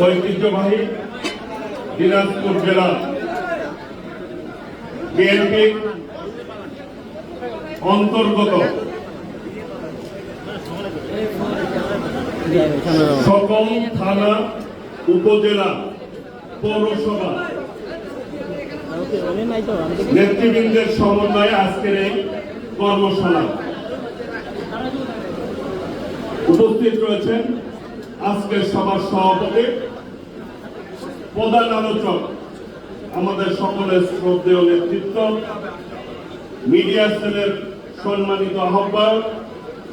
ঐতিহ্যবাহী দিনাজপুর জেলা বিএনপি অন্তর্গত সকল থানা, উপজেলা, পৌরসভা নেতৃবৃন্দের সমন্বয়ে আজকের এই কর্মশালা উপস্থিত রয়েছেন আজকের সভার সভাপতি, প্রধান আলোচক, আমাদের সকলের শ্রদ্ধেয় নেতৃত্ব, মিডিয়া সেলের সম্মানিত আহ্বায়ক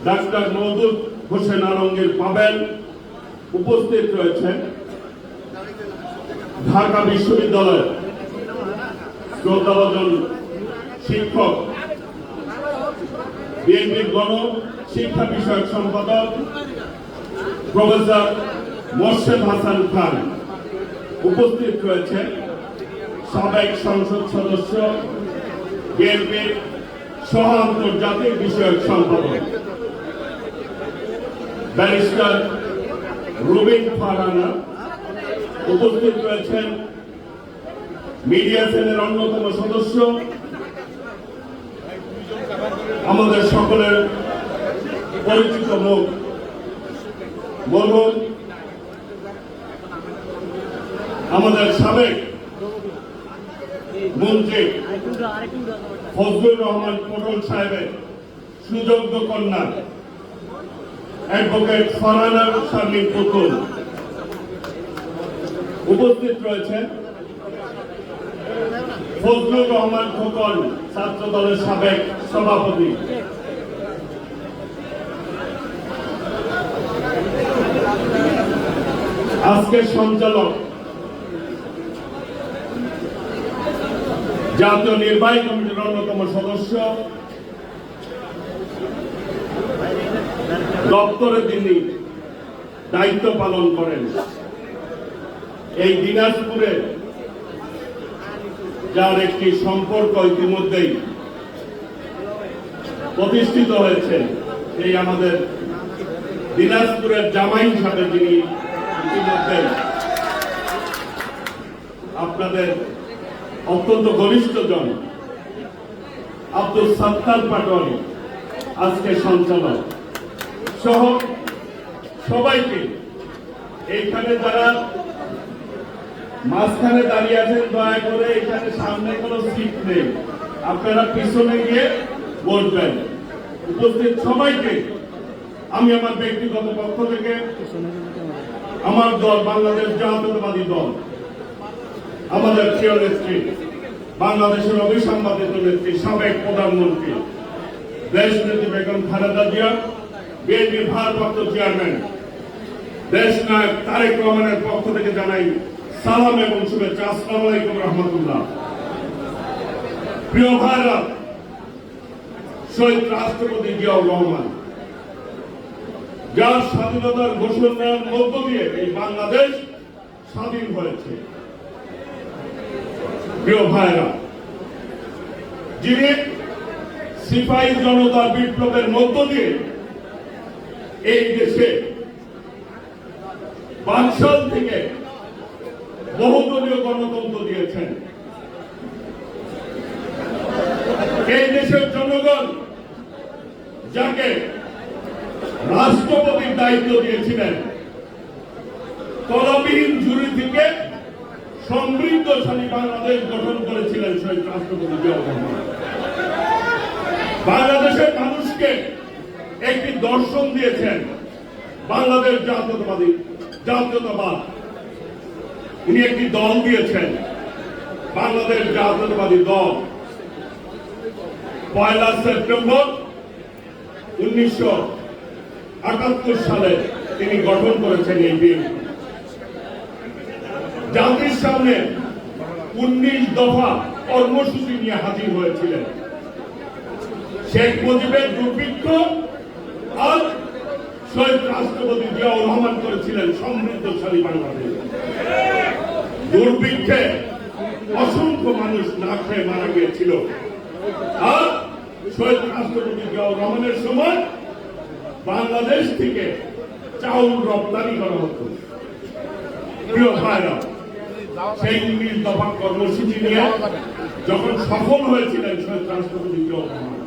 ডাক্তার মওদুদ হোসেন আলমগীর পাবেল। উপস্থিত রয়েছেন ঢাকা বিশ্ববিদ্যালয়ের শ্রদ্ধাভাজন শিক্ষক, বিএনপির গণ শিক্ষা বিষয়ক সম্পাদক প্রফেসর মোর্শেদ হাসান খান। উপস্থিত রয়েছে সাবেক সংসদ সদস্য, বিএনপির সহ আন্তর্জাতিক বিষয়ক সম্পাদক ব্যারিস্টার রুবিন ফারহানা। উপস্থিত রয়েছেন মিডিয়া সেলের অন্যতম সদস্য, আমাদের সকলের পরিচিত মুখ মরহুম আমাদের সাবেক মন্ত্রী ফজলুর রহমান পটল সাহেবের সুযোগ্য কন্যা অ্যাডভোকেট ফারহানা শারমিন পুতুল। উপস্থিত রয়েছেন ফজলুর রহমান খোকন, ছাত্র দলের সাবেক সভাপতি। আজকের সঞ্চালক, জাতীয় নির্বাহী কমিটির অন্যতম সদস্য, দপ্তরে তিনি দায়িত্ব পালন করেন। এই দিনাজপুরে যার একটি সম্পর্ক ইতিমধ্যেই প্রতিষ্ঠিত হয়েছে, এই আমাদের দিনাজপুরের জামাই হিসাবে যিনি ইতিমধ্যে আপনাদের অত্যন্ত ঘনিষ্ঠজন আব্দুল সাত্তার পাটোয়ারি আজকে সঞ্চালক সহ সবাইকে, এইখানে যারা মাঝখানে দাঁড়িয়ে আছেন দয়া করে এখানে সামনে কোনো সিট নেই, আপনারা পিছনে গিয়ে বসবেন। উপস্থিত সবাইকে আমি আমার ব্যক্তিগত পক্ষ থেকে, আমার দল বাংলাদেশ জাতীয়তাবাদী দল, আমাদের প্রিয় নেত্রী, বাংলাদেশের অবিসংবাদিত নেত্রী, সাবেক প্রধানমন্ত্রী দেশ নেত্রী বেগম খালেদা জিয়া, বিএনপির ভারপ্রাপ্ত চেয়ারম্যান দেশ নায়ক তারেক রহমানের পক্ষ থেকে জানাই সালাম এবং শুভেচ্ছা। আসসালামু আলাইকুম রহমতুল্লাহ। প্রিয় ভারত, শহীদ রাষ্ট্রপতি জিয়াউর রহমান, যার স্বাধীনতার ঘোষণার মধ্য দিয়ে এই বাংলাদেশ স্বাধীন হয়েছে। প্রিয় ভাইরা, যিনি সিপাহী জনতার বিপ্লবের মধ্য দিয়ে এই দেশে ৫ সাল থেকে বহুদলীয় গণতন্ত্র দিয়েছেন, এই দেশের জনগণ যাকে রাষ্ট্রপতির দায়িত্ব দিয়েছিলেন, তলবিহীন ঝুড়ি থেকে সমৃদ্ধশালী বাংলাদেশ গঠন করেছিলেন শহীদ রাষ্ট্রপতি জিয়াউর রহমান। বাংলাদেশের মানুষকে একটি দর্শন দিয়েছেন, বাংলাদেশ জাতীয়তাবাদ। উনি একটি দল দিয়েছেন, বাংলাদেশ জাতীয়তাবাদী দল। ১ সেপ্টেম্বর ১৯৭৮ সালে তিনি গঠন করেছেন এই বিএনপি। জাতির সামনে ১৯ দফা কর্মসূচি নিয়ে হাজির হয়েছিলেন। শেখ মুজিবের দুর্ভিক্ষ আর শহীদ রাষ্ট্রপতি জিয়াউর রহমান করেছিলেন সমৃদ্ধশালী বাংলাদেশ। দুর্ভিক্ষে অসংখ্য মানুষ না খেয়ে মারা গিয়েছিল, আর শহীদ রাষ্ট্রপতি জিয়াউর রহমানের সময় বাংলাদেশ থেকে চাউল রপ্তানি করা হতো। প্রিয় ভাইরা, সেই 19 দফা কর্মসূচি নিয়ে যখন সফল হয়েছিলেন শহীদ রাষ্ট্রপতি জিয়াউর রহমান,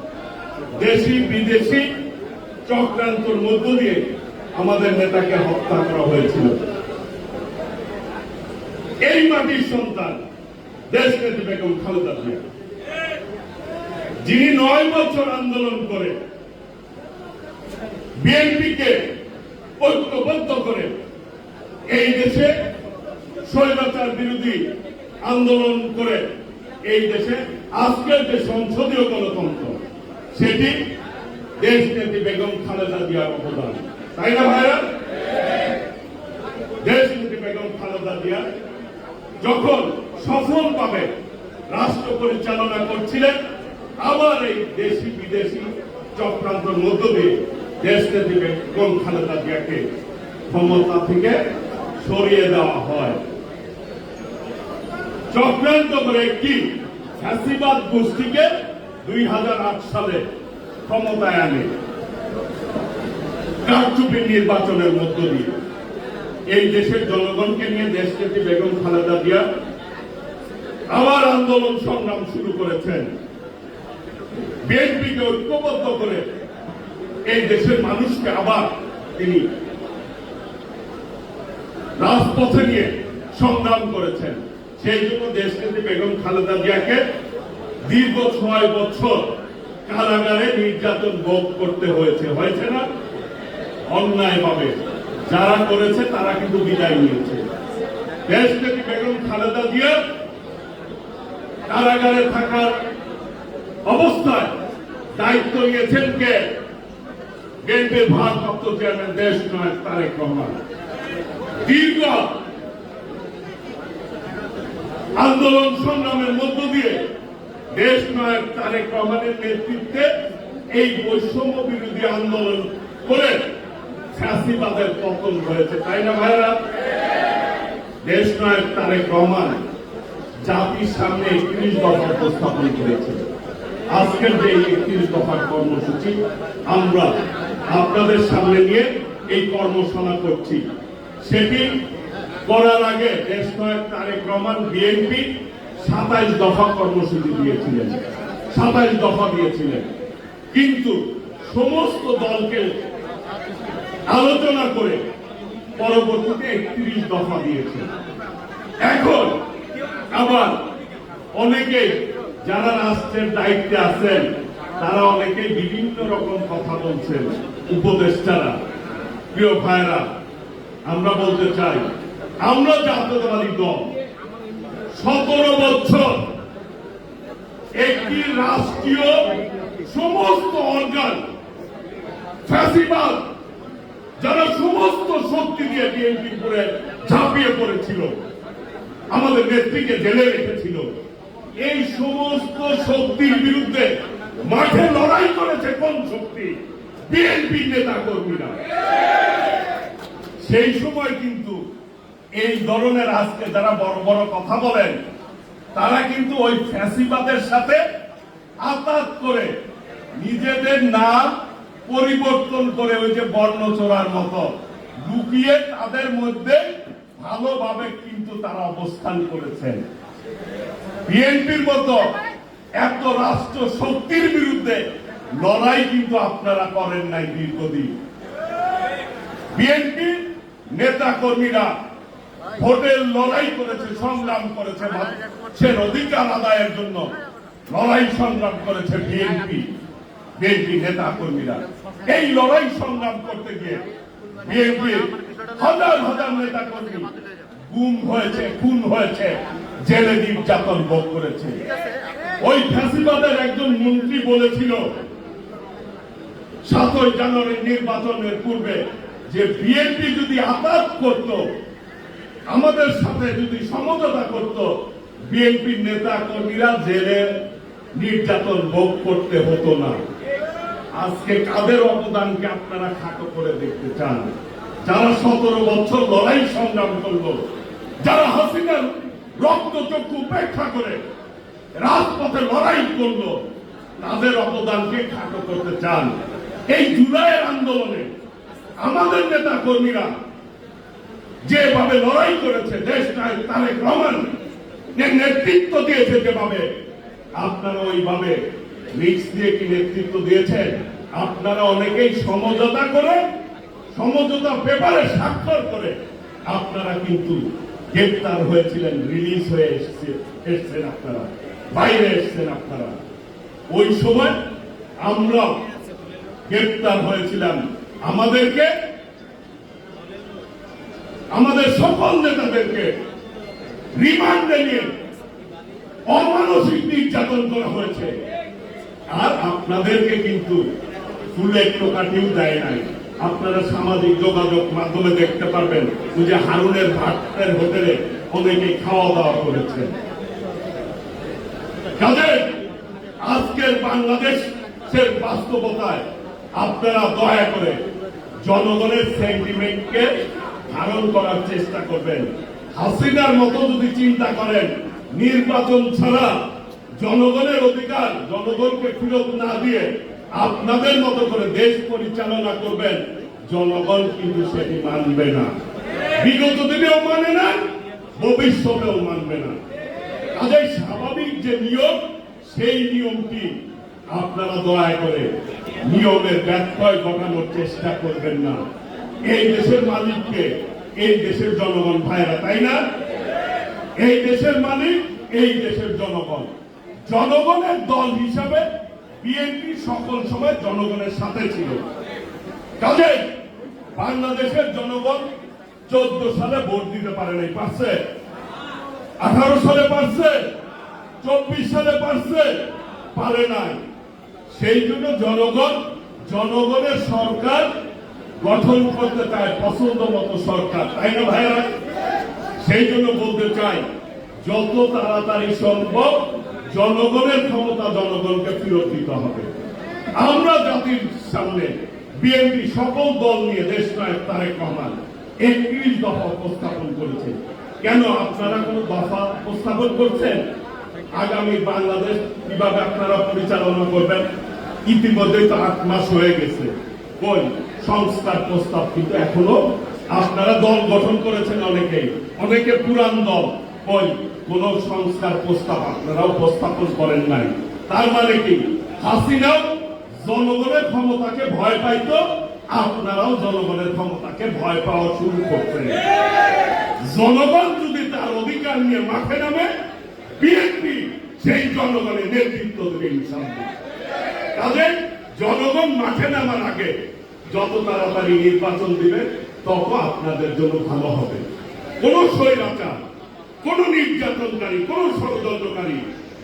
দেশি বিদেশি চক্রান্তর মধ্য দিয়ে আমাদের নেতাকে হত্যা করা হয়েছিল। এই মাটির সন্তান দেশনেত্রী বেগম খালেদা জিয়া, যিনি 9 বছর আন্দোলন করে বিএনপিকে ঐক্যবদ্ধ করে এই দেশে স্বৈরাচার বিরোধী আন্দোলন করে এই দেশে আজকের যে সংসদীয় গণতন্ত্র, সেটি দেশনেত্রী বেগম খালেদা জিয়ার অবদান, তাই না ভাইরা? দেশনেত্রী বেগম খালেদা জিয়া যখন সফলভাবে রাষ্ট্র পরিচালনা করছিলেন, আবার এই দেশি বিদেশি চক্রান্তের মধ্য দিয়ে দেশনেত্রী বেগম খালেদা জিয়াকে ক্ষমতা থেকে সরিয়ে দেওয়া হয়। চক্রান্ত করে একটি ফ্যাসিবাদ গোষ্ঠীকে 2008 সালে ক্ষমতায় আনে কারচুপি নির্বাচনের মধ্য দিয়ে। এই দেশের জনগণকে নিয়ে দেশনেত্রী বেগম খালেদা জিয়া আবার আন্দোলন সংগ্রাম শুরু করেছেন। বিএনপিকে ঐক্যবদ্ধ করে এই দেশের মানুষকে আবার তিনি রাজপথে নিয়ে সংগ্রাম করেছেন। সেই জন্য দেশনেত্রী বেগম খালেদা জিয়াকে দীর্ঘ 6 বছর কারাগারে নির্যাতন ভোগ করতে হয়েছে না? অন্যায়ভাবে যারা করেছে তারা কিন্তু বিদায় নিয়েছে। দেশনেত্রী বেগম খালেদা জিয়া কারাগারে থাকার অবস্থায় দায়িত্ব নিয়েছেন কে? বিএনপির ভারপ্রাপ্ত চেয়ারম্যান দেশনায়ক তারেক রহমান। দীর্ঘ আন্দোলন সংগ্রামের মধ্য দিয়ে দেশনায়ক তারেক রহমানের নেতৃত্বে এই বৈষম্য বিরোধী আন্দোলন করে ফ্যাসিবাদের পতন হয়েছে, তাই না ভাইরা? দেশনায়ক তারেক রহমান জাতির সামনে 31 দফা উপস্থাপন করেছে। আজকের যে 31 দফার কর্মসূচি আমরা আপনাদের সামনে নিয়ে এই কর্মশালা করছি, সেটি করার আগে দেশনায়ক তারেক রহমান বিএনপি 27 দফা কর্মসূচি দিয়েছিলেন, 27 দফা দিয়েছিলেন। কিন্তু সমস্ত দলকে আলোচনা করে পরবর্তীতে 31 দফা দিয়েছে। এখন আবার অনেকে যারা রাষ্ট্রের দায়িত্বে আছেন তারা অনেকে বিভিন্ন রকম কথা বলছেন, উপদেষ্টারা। প্রিয় ভাইরা, আমরা বলতে চাই, আমরা জাতীয়তাবাদী দল 17 বছর একটি রাষ্ট্রীয় সমস্ত অর্গান ফ্যাসিবাদ যারা সমস্ত শক্তি দিয়ে বিএনপি করে ঝাঁপিয়ে পড়েছিল, আমাদের নেত্রীকে জেলে রেখেছিল, এই সমস্ত শক্তির বিরুদ্ধে মাঠে লড়াই করেছে কোন শক্তি? বিএনপি নেতা কর্মীরা। সেই সময় কিন্তু এই ধরনের আজকে যারা বড় বড় কথা বলেন, তারা কিন্তু ওই ফ্যাসিবাদের সাথে আঘাত করে নিজেদের নাম পরিবর্তন করে ওই যে বর্ণচোরার মতো লুকিয়ে তাদের মধ্যে ভালোভাবে কিন্তু তারা অবস্থান করেছেন। বিএনপির মতো এত রাষ্ট্র শক্তির বিরুদ্ধে লড়াই কিন্তু আপনারা করেন নাই দীর্ঘদিন। বিএনপি নেতা কর্মীরা ভোটের লড়াই করেছে, সংগ্রাম করেছে, মানুষের অধিকার আদায়ের জন্য লড়াই সংগ্রাম করেছে বিএনপি নেতা কর্মীরা। এই লড়াই সংগ্রাম করতে গিয়ে বিএনপির হাজার হাজার নেতা কর্মী গুম হয়েছে, খুন হয়েছে, জেলে নির্যাতন ভোগ করেছে। ওই ফ্যাসিবাদের একজন মন্ত্রী বলেছিল 7 জানুয়ারি নির্বাচনের পূর্বে যে বিএনপি যদি আঘাত করত, আমাদের সাথে যদি সমঝোতা করত, বিএনপির নেতা কর্মীরা জেলে নির্যাতন ভোগ করতে হতো না। আজকে কাদের অবদানকে আপনারা খাটো করে দেখতে চান? যারা 17 বছর লড়াই সংগ্রাম করলো, যারা হাসিনার রক্তচক্ষু উপেক্ষা করে রাজপথে লড়াই করলো, তাদের অবদানকে খাটো করতে চান। এই জুলাইয়ের আন্দোলনে আমাদের নেতা কর্মীরা যেভাবে লড়াই করেছে, দেশ নায়ক তারেক রহমান নেতৃত্ব দিয়েছে যেভাবে, আপনারা ওইভাবে মিক্স দিয়ে কি নেতৃত্ব দিয়েছেন? আপনারা অনেকেই সমঝোতা করে, সমঝোতা পেপারে স্বাক্ষর করে আপনারা কিন্তু গ্রেপ্তার হয়েছিলেন, রিলিজ হয়ে এসছেন, আপনারা বাইরে এসছেন। আপনারা ওই সময় আমরা গ্রেপ্তার হয়েছিলাম, আমাদেরকে, আমাদের সকল নেতাদেরকে রিমান্ডে নিয়ে অমানসিক নির্যাতন করা হয়েছে। আর আপনাদেরকে কিন্তু ফুলের টোকাটিও দেয় নাই। আপনারা সামাজিক যোগাযোগ মাধ্যমে দেখতে পারবেন যে হারুনের ভাটের হোটেলে অনেকে খাওয়া দাওয়া করেছে। কাজে আজকের বাংলাদেশের বাস্তবতায় আপনারা দয়া করে জনগণের সেন্টিমেন্টকে ধারণ করার চেষ্টা করবেন। হাসিনার মতো যদি চিন্তা করেন নির্বাচন ছাড়া জনগণের অধিকার জনগণকে ফেরত না দিয়ে আপনাদের মতো করে দেশ পরিচালনা করবেন, জনগণ কিন্তু সেটি মানবে না। বিগত দিনেও মানে না, ভবিষ্যতেও মানবে না। কাজেই স্বাভাবিক যে নিয়ম, সেই নিয়মটি আপনারা দয়া করে নিয়মের ব্যত্যয় ঘটানোর চেষ্টা করবেন না। এই দেশের মালিককে এই দেশের জনগণ, ভাইরা, তাই না? এই দেশের মালিক এই দেশের জনগণ। জনগণের দল হিসাবে বিএনপি সকল সময় জনগণের সাথে ছিল। কাজে বাংলাদেশের জনগণ 14 সালে ভোট দিতে পারে নাই, পারছে? 18 সালে পারছে? 24 সালে পারছে? পারে নাই। সেই জন্য জনগণ জনগণের সরকার গঠন করতে চায়, পছন্দ মতো সরকার, তাই না ভাইরা? সেই জন্য বলতে চাই, যত তাড়াতাড়ি সম্ভব জনগণের ক্ষমতা জনগণকে ফেরত দিতে হবে। আমরা জাতির সামনে বিএনপি সকল দল নিয়ে দেশ নায়ক তারেক রহমান 31 দফা উপস্থাপন করেছে। কেন আপনারা কোন দফা উপস্থাপন করছেন? আগামী বাংলাদেশ কিভাবে আপনারা পরিচালনা করবেন? ইতিমধ্যেই তো 8 মাস হয়ে গেছে, কই সংস্কার প্রস্তাব কিন্তু এখনো? আপনারা দল গঠন করেছেন অনেকেই, অনেকে পুরান দল, কই কোন সংস্কার প্রস্তাব আপনারা উপস্থাপন করেন নাই। তার মানে কি হাসিনাও জনগণের ক্ষমতাকে ভয় পাইতো, আপনারাও জনগণের ক্ষমতাকে ভয় পাওয়া শুরু করছেন। জনগণ যদি তার অধিকার নিয়ে মাঠে নামে, বিএনপি সেই জনগণের নেতৃত্ব দেবে ইনশাআল্লাহ। কাজে জনগণ মাঠে নামার আগে যত তাড়াতাড়ি নির্বাচন দিবে তত আপনাদের জন্য ভালো হবে। কোন স্বৈরাচার, কোন নির্যাতনকারী, কোন ষড়যন্ত্রকারী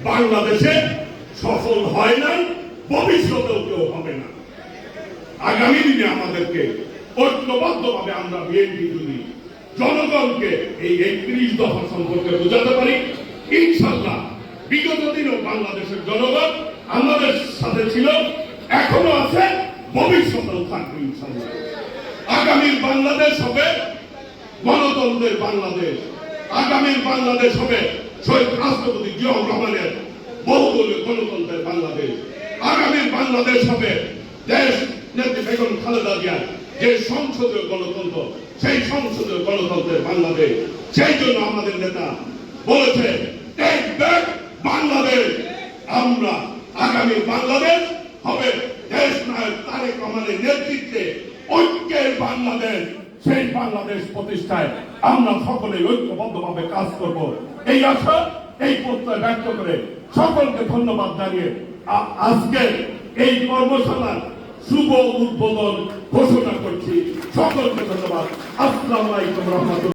বাংলাদেশে সফল হয় নাই, ভবিষ্যতেও কেউ হবে না। আগামী দিনে আমাদেরকে ঐক্যবদ্ধভাবে আমরা বিএনপি যদি জনগণকে এই 31 দফা সম্পর্কে বোঝাতে পারি, ইনশাআল্লাহ বিগত দিনেও বাংলাদেশের জনগণ আমাদের সাথে ছিল, এখনো আছে, ভবিষ্যতেও থাকবে ইনশাআল্লাহ। আগামীর বাংলাদেশ হবে গণতন্ত্রের বাংলাদেশ। আগামীর বাংলাদেশ হবে শহীদ রাষ্ট্রপতি জিয়াউর রহমানের বহুদলীয় গণতন্ত্রের বাংলাদেশ। আগামীর বাংলাদেশ হবে দেশ নেত্রী বেগম খালেদা জিয়ার যে সংসদীয় গণতন্ত্র, সেই সংসদীয় গণতন্ত্রের বাংলাদেশ। সেই জন্য আমাদের নেতা বলেছে টেক ব্যাক বাংলাদেশ। আমরা আগামী বাংলাদেশ হবে দেশ নায়ক তারেক রহমানের নেতৃত্বে ঐক্যের বাংলাদেশ। সেই বাংলাদেশ প্রতিষ্ঠায় আমরা সকলে ঐক্যবদ্ধভাবে কাজ করব, এই আশা, এই প্রত্যয় ব্যক্ত করে সকলকে ধন্যবাদ জানিয়ে আজকের এই কর্মশালার শুভ উদ্বোধন ঘোষণা করছি। সকলকে ধন্যবাদ। আসসালামু আলাইকুম রহমতুল্লাহ।